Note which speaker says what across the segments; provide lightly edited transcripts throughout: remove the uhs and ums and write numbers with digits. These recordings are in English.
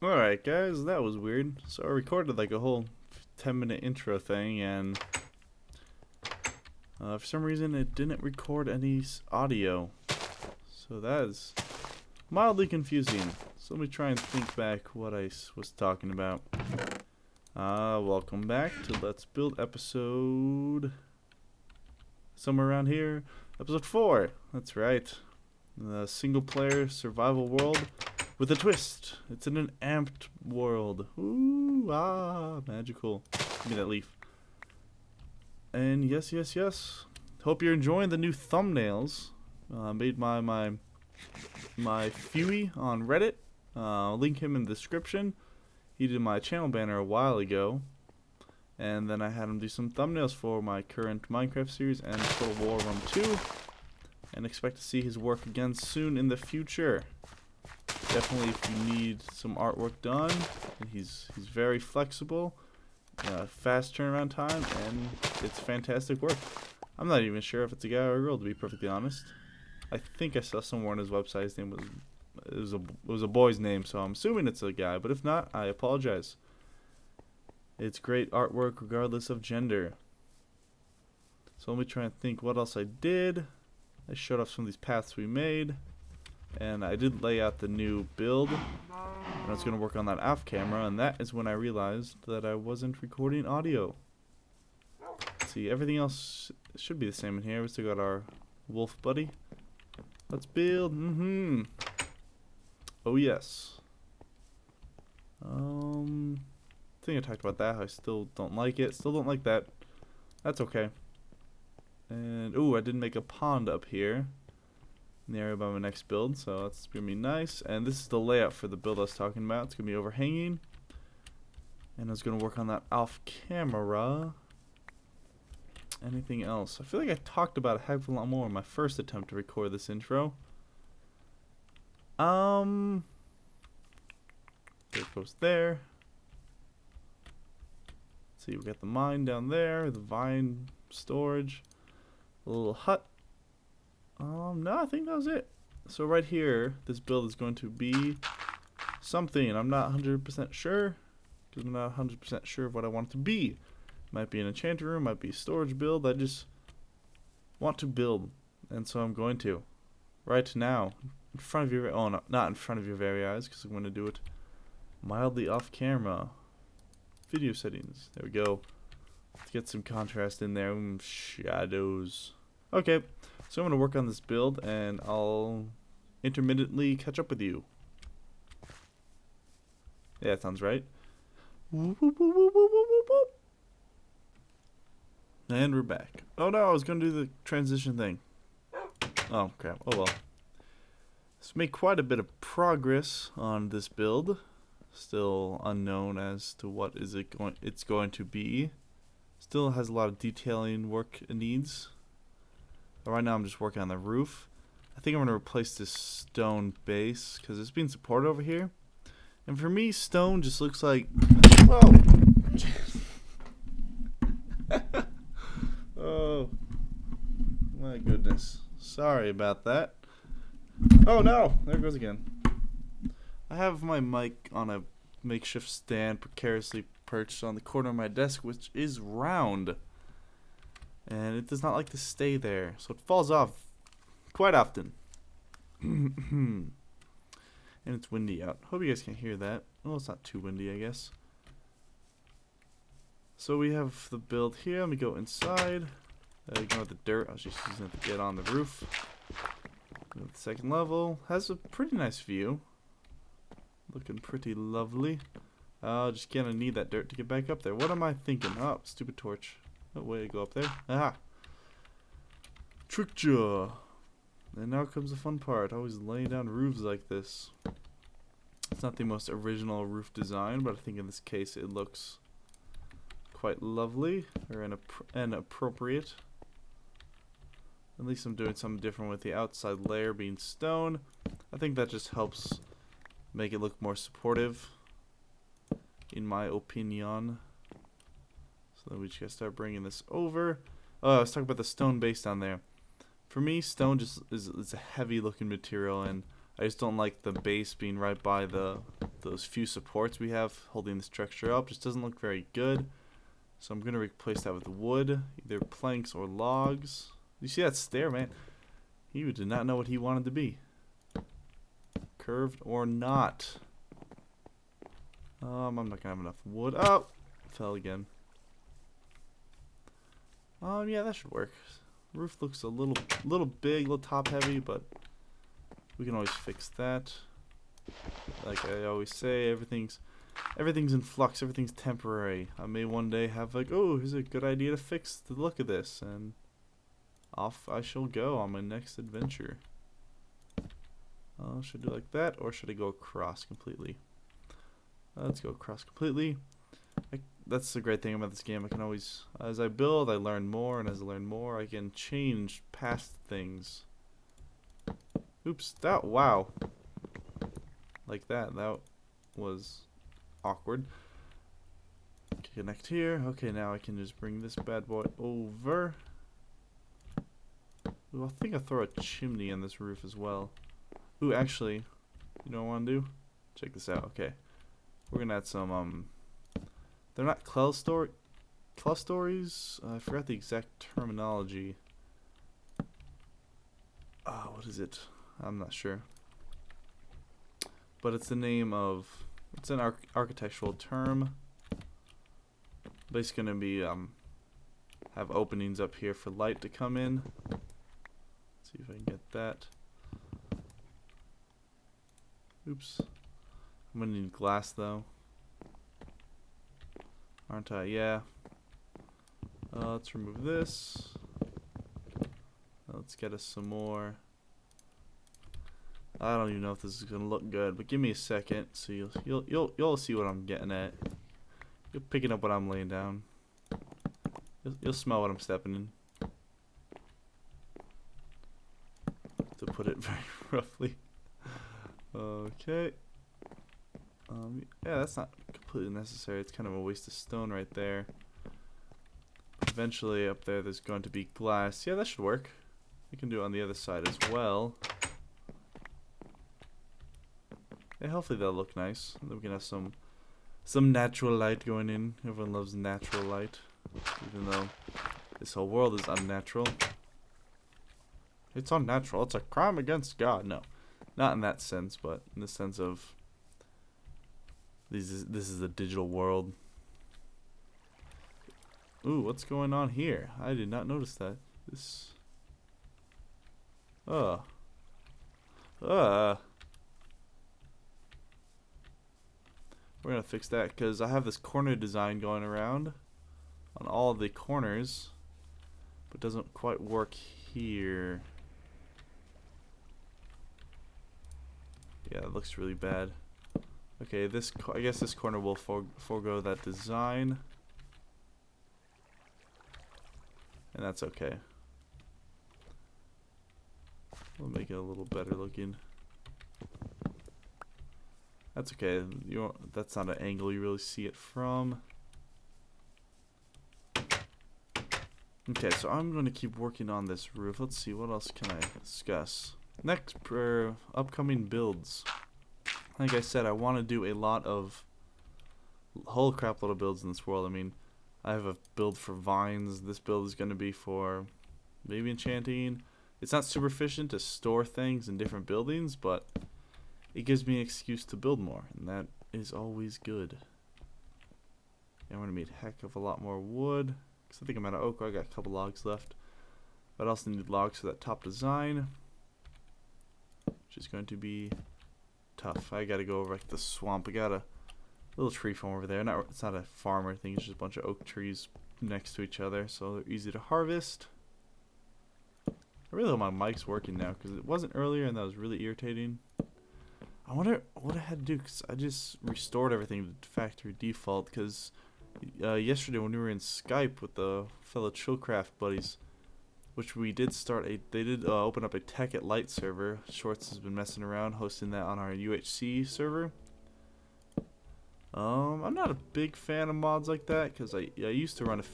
Speaker 1: Alright guys, that was weird. So I recorded like a whole 10-minute intro thing and for some reason it didn't record any audio. So that is mildly confusing. So let me try and think back what I was talking about. Welcome back to Let's Build episode somewhere around here. Episode 4. That's right. The single player survival world. With a twist. It's in an amped world. Ooh, magical. Give me that leaf. And yes. Hope you're enjoying the new thumbnails. Made my Fewy on Reddit. I'll link him in the description. He did my channel banner a while ago. And then I had him do some thumbnails for my current Minecraft series and Total War Run 2. And expect to see his work again soon in the future. Definitely, if you need some artwork done, he's very flexible, fast turnaround time, and it's fantastic work. I'm not even sure if it's a guy or a girl, to be perfectly honest. I think I saw somewhere on his website his name was a boy's name, so I'm assuming it's a guy. But if not, I apologize. It's great artwork regardless of gender. So let me try and think what else I did. I showed off some of these paths we made. And I did lay out the new build, and I was going to work on that off camera, and that is when I realized that I wasn't recording audio. Let's see, everything else should be the same in here. We still got our wolf buddy. Let's build. Oh yes. I think I talked about that. I still don't like it. Still don't like that. That's okay. And ooh, I did make a pond up here in the area by my next build, so that's gonna be nice. And this is the layout for the build I was talking about. It's gonna be overhanging, and I was gonna work on that off camera. Anything else? I feel like I talked about a heck of a lot more in my first attempt to record this intro. There it goes there. Let's see, we got the mine down there, the vine storage, a little hut. No, I think that was it. So right here, this build is going to be something. I'm not 100% sure, because I'm not 100% sure of what I want it to be. Might be an enchanter room, might be a storage build. I just want to build, and so I'm going to. Right now, in front of your, oh no, not in front of your very eyes, because I'm going to do it mildly off camera. Video settings, there we go. Let's get some contrast in there, shadows. Okay, so I'm going to work on this build, and I'll intermittently catch up with you. Yeah, that sounds right. And we're back. Oh no, I was going to do the transition thing. Oh crap, oh well. Let's make quite a bit of progress on this build. Still unknown as to what it's going to be. Still has a lot of detailing work it needs. But right now I'm just working on the roof. I think I'm going to replace this stone base because it's being supported over here. And for me, stone just looks like... Whoa! Oh, my goodness. Sorry about that. Oh no! There it goes again. I have my mic on a makeshift stand precariously perched on the corner of my desk, which is round. And it does not like to stay there, so it falls off quite often. And it's windy out. Hope you guys can hear that. Well, it's not too windy, I guess. So we have the build here. Let me go inside. Ignore the dirt. I was just using it to get on the roof. Go to the second level. Has a pretty nice view. Looking pretty lovely. Just gonna need that dirt to get back up there. What am I thinking? Oh, stupid torch. No way to go up there. Aha! Tricked ya! And now comes the fun part. Always laying down roofs like this. It's not the most original roof design, but I think in this case it looks quite lovely, or appropriate. At least I'm doing something different with the outside layer being stone. I think that just helps make it look more supportive, in my opinion. So then we just gotta start bringing this over. Oh, I was talking about the stone base down there. For me, stone just is a heavy looking material, and I just don't like the base being right by the those few supports we have holding the structure up just doesn't look very good. So I'm going to replace that with wood, either planks or logs. You see that stair, man? He did not know what he wanted to be. Curved or not. I'm not going to have enough wood. Oh! Fell again. Yeah, that should work. Roof looks a little big, a little top heavy, but we can always fix that. Like I always say, everything's in flux, everything's temporary. I may one day have like, oh, here's a good idea to fix the look of this, and off I shall go on my next adventure. Should I do like that, or should I go across completely? Let's go across completely. That's the great thing about this game. I can always, as I build, I learn more, and as I learn more, I can change past things. Oops, wow. Like that was awkward. Connect here. Okay, now I can just bring this bad boy over. Ooh, I think I'll throw a chimney in this roof as well. Ooh, actually, you know what I want to do? Check this out. Okay, we're gonna add some they're not cloustories. I forgot the exact terminology. What is it? I'm not sure. But it's the name of, it's an architectural term. Basically gonna be have openings up here for light to come in. Let's see if I can get that. Oops. I'm gonna need glass though. Aren't I? Yeah. Let's remove this. Let's get us some more. I don't even know if this is gonna look good, but give me a second, so you'll see what I'm getting at. You're picking up what I'm laying down. You'll smell what I'm stepping in. To put it very roughly. Okay. Yeah, that's not completely necessary. It's kind of a waste of stone right there. Eventually, up there's going to be glass. Yeah, that should work. We can do it on the other side as well. Yeah, hopefully that'll look nice. And then we can have some natural light going in. Everyone loves natural light, even though this whole world is unnatural. It's unnatural. It's a crime against God. No, not in that sense, but in the sense of this is a digital world. Ooh, what's going on here? I did not notice that. This. We're gonna fix that because I have this corner design going around on all of the corners, but doesn't quite work here. Yeah, it looks really bad. Okay, I guess this corner will forego that design, and that's okay. We'll make it a little better looking. That's okay. That's not an angle you really see it from. Okay, so I'm going to keep working on this roof. Let's see, what else can I discuss? Next, upcoming builds. Like I said, I want to do a whole crap load of builds in this world. I mean, I have a build for vines. This build is going to be for maybe enchanting. It's not super efficient to store things in different buildings, but it gives me an excuse to build more, and that is always good. And I'm going to need a heck of a lot more wood, because I think I'm out of oak. I got a couple logs left. But I also need logs for that top design, which is going to be tough. I got to go over like the swamp. I got a little tree farm over there. It's not a farm or anything. It's just a bunch of oak trees next to each other, so they're easy to harvest. I really hope my mic's working now, because it wasn't earlier, and that was really irritating. I wonder what I had to do, because I just restored everything to factory default, because yesterday when we were in Skype with the fellow Chillcraft buddies, which we did they did open up a Tech at Light server. Shorts has been messing around hosting that on our UHC server. I'm not a big fan of mods like that, because I used to run it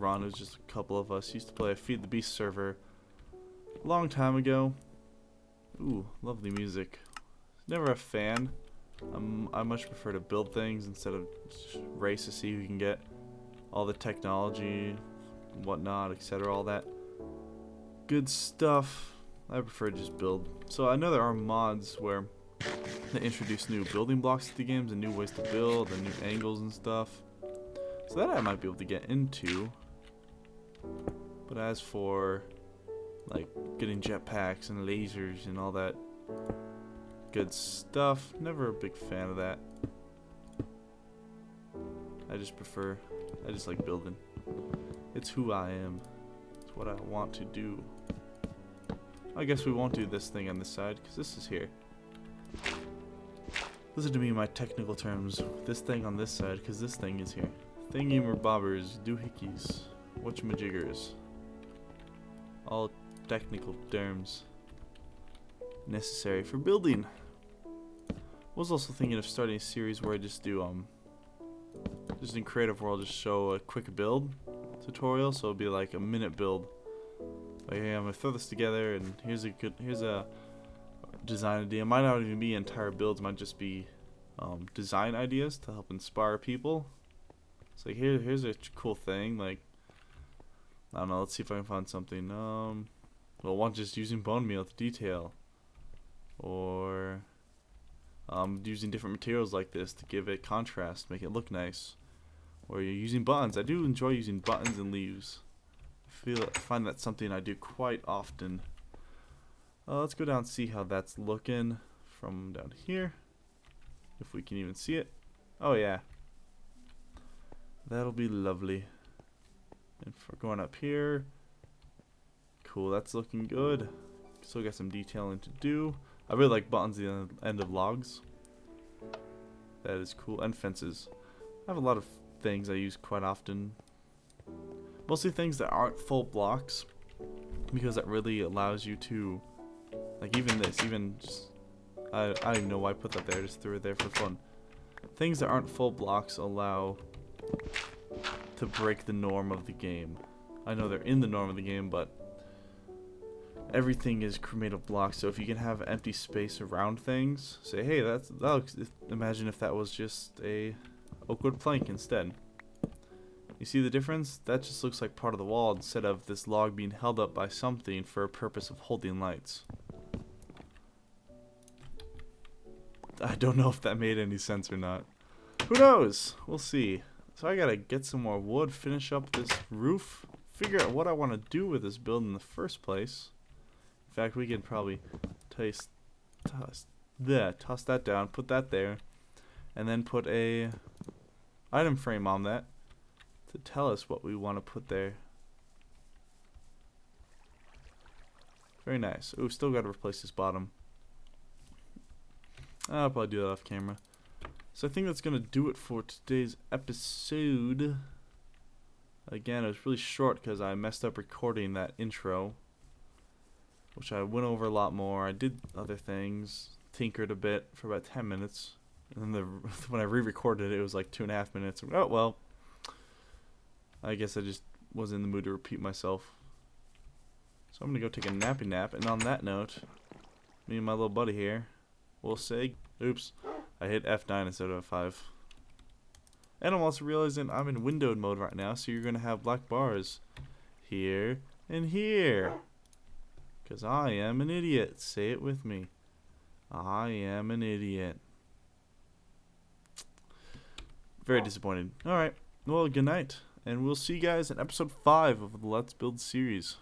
Speaker 1: was just a couple of us, used to play a Feed the Beast server a long time ago. Ooh, lovely music. Never a fan I much prefer to build things instead of race to see who can get all the technology, whatnot, etc. All that good stuff. I prefer to just build. So I know there are mods where they introduce new building blocks to the games and new ways to build and new angles and stuff. So that I might be able to get into. But as for like getting jetpacks and lasers and all that good stuff, never a big fan of that. I just like building. It's who I am. It's what I want to do. I guess we won't do this thing on this side because this is here. Listen to me in my technical terms. This thing on this side because this thing is here. Thingy-bobbers, doohickeys, whatchamajiggers. All technical terms necessary for building. I was also thinking of starting a series where I just do just in Creative World, just show a quick build tutorial. So it'll be like a minute build. Like, hey, I'm gonna throw this together, and here's a design idea. It might not even be entire builds. It might just be design ideas to help inspire people. It's like here's a cool thing. Like, I don't know. Let's see if I can find something. Well, one just using bone meal to detail, or using different materials like this to give it contrast, make it look nice. Or you're using buttons. I do enjoy using buttons and leaves. I find that's something I do quite often. Let's go down and see how that's looking from down here. If we can even see it. Oh yeah. That'll be lovely. And for going up here. Cool, that's looking good. Still got some detailing to do. I really like buttons at the end of logs. That is cool. And fences. I have a lot of things I use quite often. Mostly things that aren't full blocks, because that really allows you to, like even this, even just, I don't even know why I put that there, just threw it there for fun. Things that aren't full blocks allow to break the norm of the game. I know they're in the norm of the game, but everything is made of blocks, so if you can have empty space around things, say, hey, that looks, imagine if that was just a oakwood plank instead. You see the difference? That just looks like part of the wall instead of this log being held up by something for a purpose of holding lights. I don't know if that made any sense or not. Who knows? We'll see. So I gotta get some more wood, finish up this roof, figure out what I want to do with this build in the first place. In fact, we can probably toss that down, put that there, and then put a item frame on that to tell us what we want to put there. Very nice. Ooh, still got to replace this bottom. I'll probably do that off camera. So I think that's going to do it for today's episode. Again, it was really short because I messed up recording that intro, which I went over a lot more. I did other things, tinkered a bit for about 10 minutes. And then when I re-recorded it, it was like 2.5 minutes. Oh, well. I guess I just was in the mood to repeat myself. So I'm going to go take a nappy nap. And on that note, me and my little buddy here will say, oops, I hit F9 instead of F5. And I'm also realizing I'm in windowed mode right now, so you're going to have black bars here and here. Because I am an idiot. Say it with me. I am an idiot. Very disappointed. Alright, well, good night. And we'll see you guys in episode 5 of the Let's Build series.